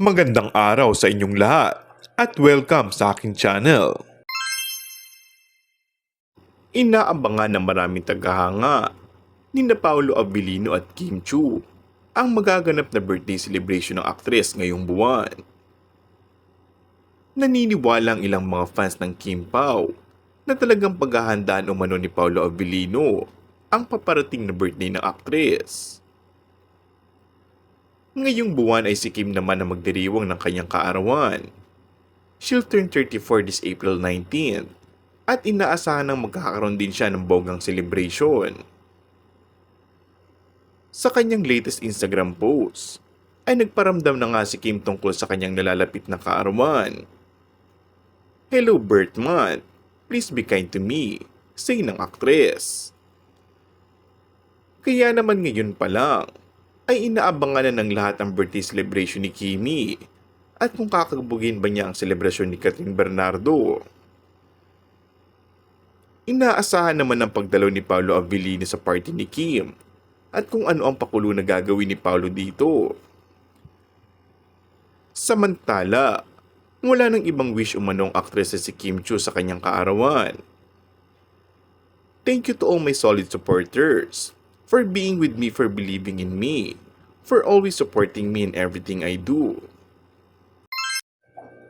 Magandang araw sa inyong lahat at welcome sa aking channel. Inaabangan ng maraming tagahanga ni Paolo Abilino at Kim Chiu ang magaganap na birthday celebration ng aktres ngayong buwan. Naniniwala ang ilang mga fans ng Kim Pao na talagang paghahandaan umano ni Paolo Abilino ang paparating na birthday ng aktres. Ngayong buwan ay si Kim naman ang magdiriwang ng kanyang kaarawan. She'll turn 34 this April 19 at inaasahan ng magkakaroon din siya ng bonggang celebration. Sa kanyang latest Instagram post, ay nagparamdam na nga si Kim tungkol sa kanyang nalalapit na kaarawan. "Hello birth month, please be kind to me," say ng aktres. Kaya naman ngayon pa lang, ay inaabangan na ng lahat ang birthday celebration ni Kimi at kung kakabugin ba niya ang selebrasyon ni Catherine Bernardo. Inaasahan naman ang pagdalaw ni Paolo Abilino sa party ni Kim at kung ano ang pakulo na gagawin ni Paolo dito. Samantala, wala nang ibang wish umanong aktres si Kim Chiu sa kanyang kaarawan. "Thank you to all my solid supporters for being with me, for believing in me, for always supporting me in everything I do."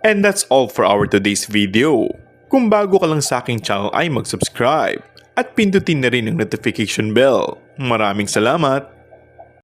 And that's all for our today's video. Kung bago ka lang sa aking channel ay mag-subscribe at pindutin na rin ang notification bell. Maraming salamat!